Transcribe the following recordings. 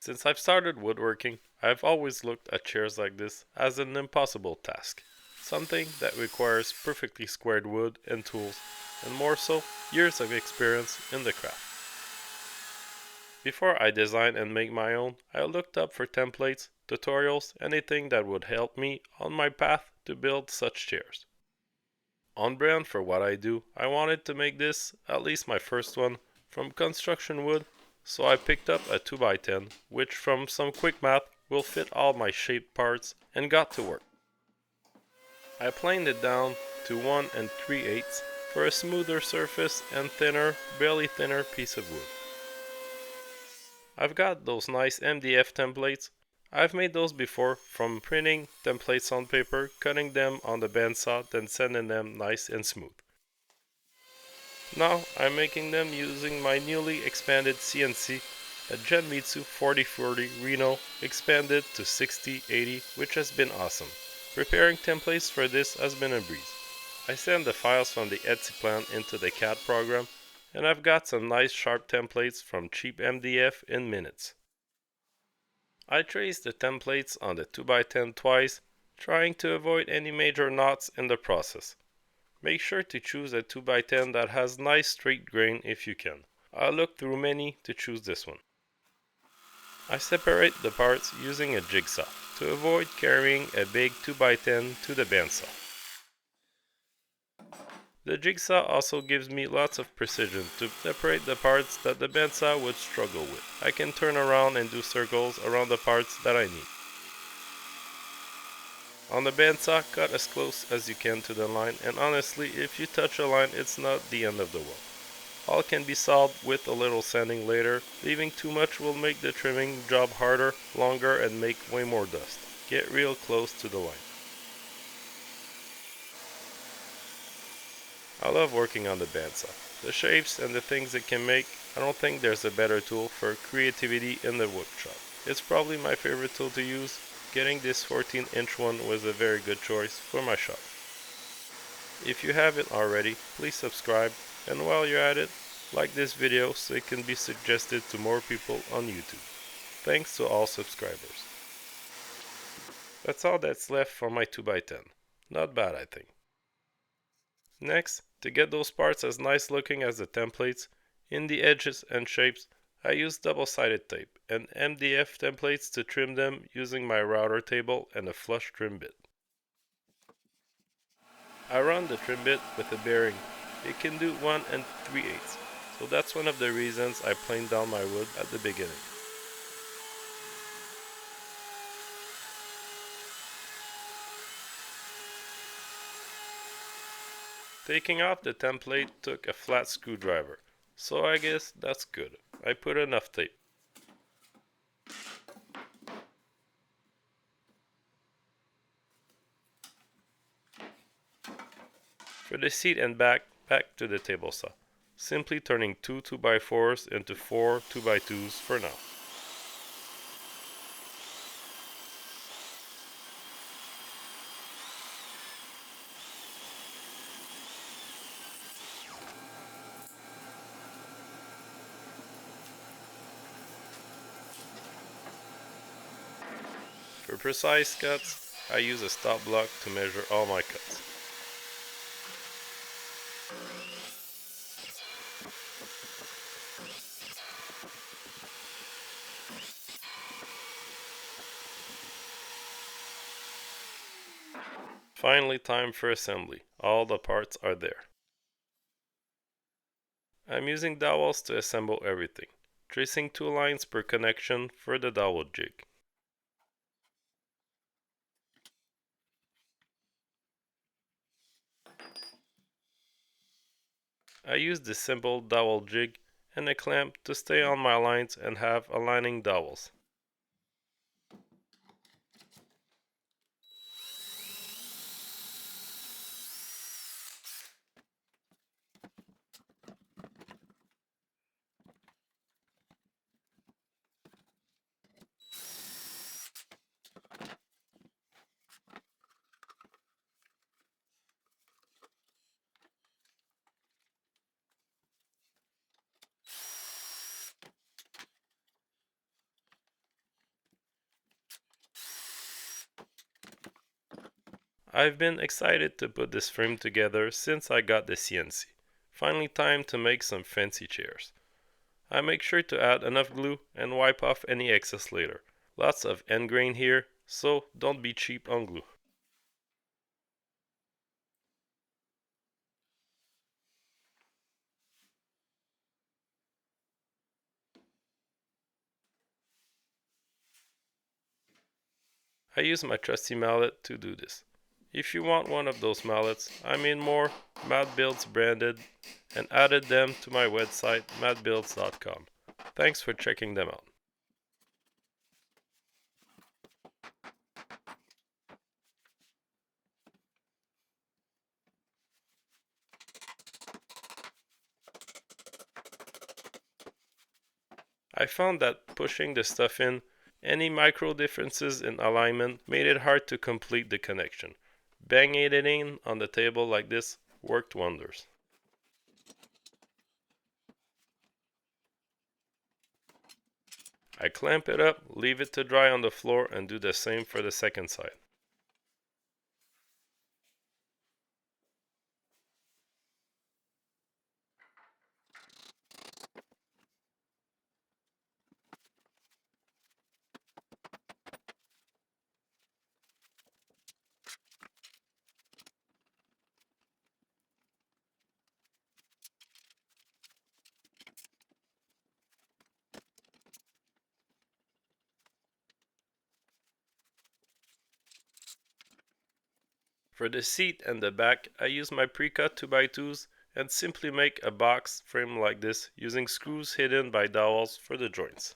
Since I've started woodworking, I've always looked at chairs like this as an impossible task. Something that requires perfectly squared wood and tools, and more so, years of experience in the craft. Before I design and make my own, I looked up for templates, tutorials, anything that would help me on my path to build such chairs. On brand for what I do, I wanted to make this, at least my first one, from construction wood, so I picked up a 2x10, which from some quick math will fit all my shaped parts, and got to work. I planed it down to 1 3/8 for a smoother surface and thinner, barely thinner piece of wood. I've got those nice MDF templates. I've made those before from printing templates on paper, cutting them on the bandsaw, then sending them nice and smooth. Now I'm making them using my newly expanded CNC, a Genmitsu 4040 Reno expanded to 6080, which has been awesome. Preparing templates for this has been a breeze. I send the files from the Etsy plan into the CAD program, and I've got some nice sharp templates from cheap MDF in minutes. I traced the templates on the 2x10 twice, trying to avoid any major knots in the process. Make sure to choose a 2x10 that has nice straight grain if you can. I looked through many to choose this one. I separate the parts using a jigsaw to avoid carrying a big 2x10 to the bandsaw. The jigsaw also gives me lots of precision to separate the parts that the bandsaw would struggle with. I can turn around and do circles around the parts that I need. On the bandsaw, cut as close as you can to the line, and honestly, if you touch a line, it's not the end of the world. All can be solved with a little sanding later. Leaving too much will make the trimming job harder, longer, and make way more dust. Get real close to the line. I love working on the bandsaw. The shapes and the things it can make, I don't think there's a better tool for creativity in the workshop. It's probably my favorite tool to use. Getting this 14-inch one was a very good choice for my shop. If you haven't already, please subscribe, and while you're at it, like this video so it can be suggested to more people on YouTube. Thanks to all subscribers. That's all that's left for my 2x10. Not bad, I think. Next, to get those parts as nice looking as the templates, in the edges and shapes, I use double-sided tape and MDF templates to trim them using my router table and a flush trim bit. I run the trim bit with a bearing. It can do 1 3/8, so that's one of the reasons I planed down my wood at the beginning. Taking off the template took a flat screwdriver, so I guess that's good. I put enough tape. For the seat and back to the table saw, simply turning 2 2x4s into 4 2x2s for now. For precise cuts, I use a stop block to measure all my cuts. Finally, time for assembly. All the parts are there. I'm using dowels to assemble everything, tracing 2 lines per connection for the dowel jig. I use this simple dowel jig and a clamp to stay on my lines and have aligning dowels. I've been excited to put this frame together since I got the CNC. Finally time to make some fancy chairs. I make sure to add enough glue and wipe off any excess later. Lots of end grain here, so don't be cheap on glue. I use my trusty mallet to do this. If you want one of those mallets, I made more Matt Builds branded and added them to my website mattbuilds.com. Thanks for checking them out. I found that pushing the stuff in, any micro differences in alignment made it hard to complete the connection. Banging it in on the table like this worked wonders. I clamp it up, leave it to dry on the floor, and do the same for the second side. For the seat and the back, I use my pre-cut 2x2s and simply make a box frame like this using screws hidden by dowels for the joints.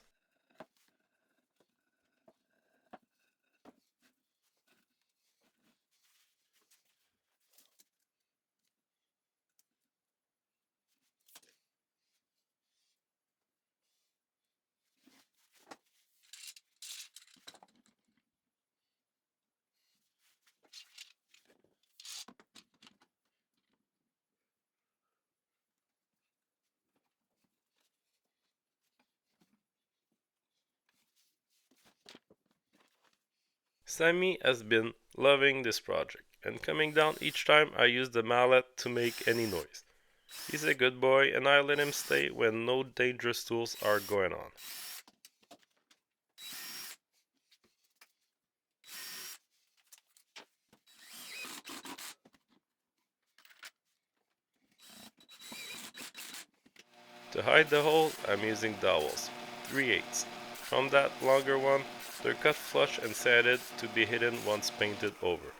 Sammy has been loving this project and coming down each time I use the mallet to make any noise. He's a good boy and I let him stay when no dangerous tools are going on. To hide the hole, I'm using dowels, 3/8. From that longer one, they're cut flush and sanded to be hidden once painted over.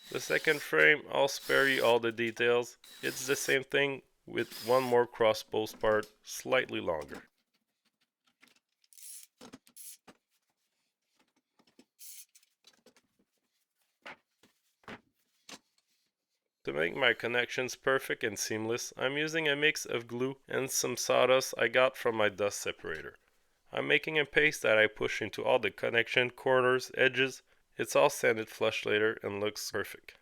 The second frame, I'll spare you all the details. It's the same thing with one more cross post part, slightly longer. To make my connections perfect and seamless, I'm using a mix of glue and some sawdust I got from my dust separator. I'm making a paste that I push into all the connection corners, edges. It's all sanded flush later and looks perfect.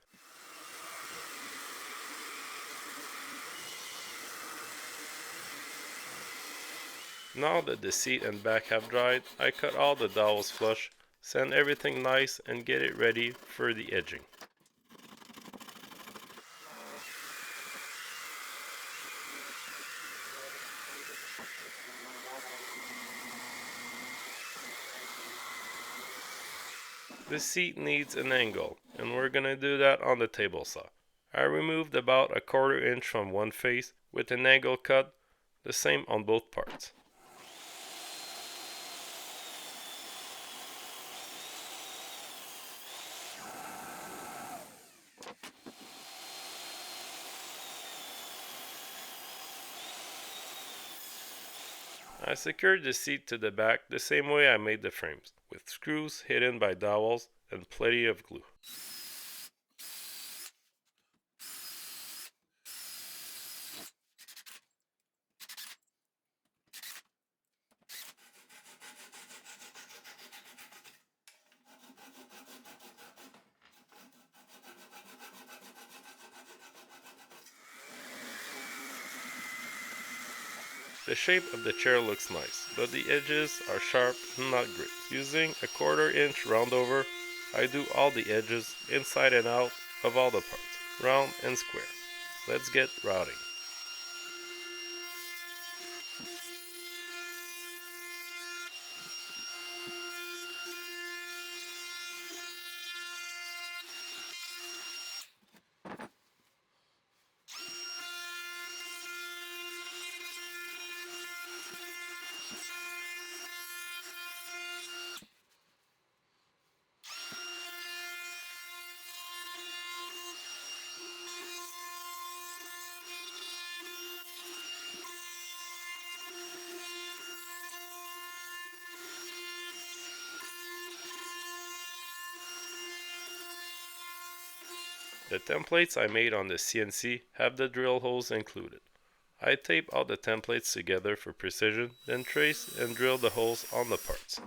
Now that the seat and back have dried, I cut all the dowels flush, sand everything nice and get it ready for the edging. The seat needs an angle, and we're gonna do that on the table saw. I removed about a 1/4 inch from one face with an angle cut, the same on both parts. I secured the seat to the back the same way I made the frames, with screws hidden by dowels and plenty of glue. The shape of the chair looks nice, but the edges are sharp and not great. Using a 1/4 inch roundover, I do all the edges, inside and out, of all the parts, round and square. Let's get routing. The templates I made on the CNC have the drill holes included. I tape all the templates together for precision, then trace and drill the holes on the parts.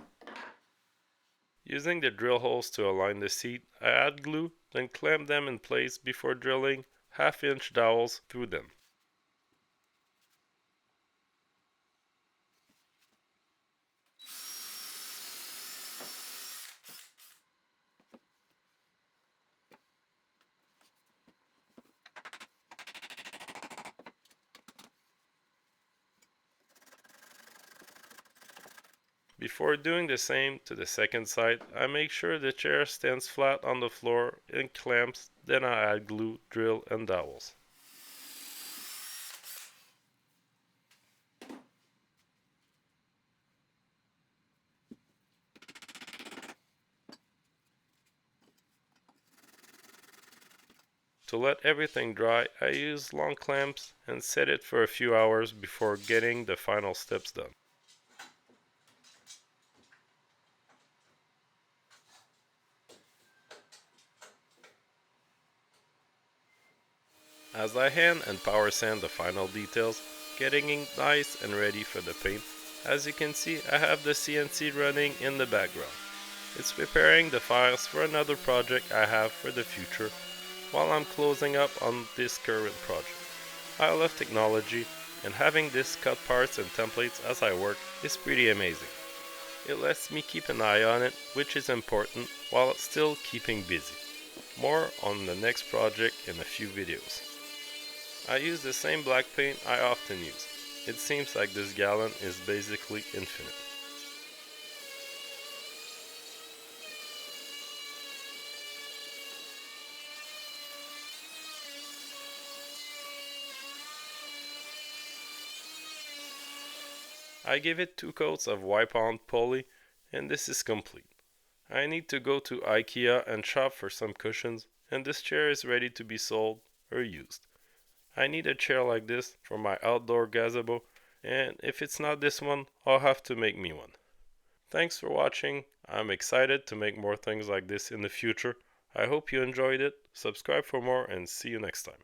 Using the drill holes to align the seat, I add glue, then clamp them in place before drilling 1/2 inch dowels through them. Before doing the same to the second side, I make sure the chair stands flat on the floor and clamps, then I add glue, drill and dowels. To let everything dry, I use long clamps and set it for a few hours before getting the final steps done. As I hand and power sand the final details, getting it nice and ready for the paint, as you can see I have the CNC running in the background. It's preparing the files for another project I have for the future while I'm closing up on this current project. I love technology, and having this cut parts and templates as I work is pretty amazing. It lets me keep an eye on it, which is important, while still keeping busy. More on the next project in a few videos. I use the same black paint I often use. It seems like this gallon is basically infinite. I give it 2 coats of wipe-on poly, and this is complete. I need to go to IKEA and shop for some cushions, and this chair is ready to be sold or used. I need a chair like this for my outdoor gazebo, and if it's not this one, I'll have to make me one. Thanks for watching. I'm excited to make more things like this in the future. I hope you enjoyed it. Subscribe for more and see you next time.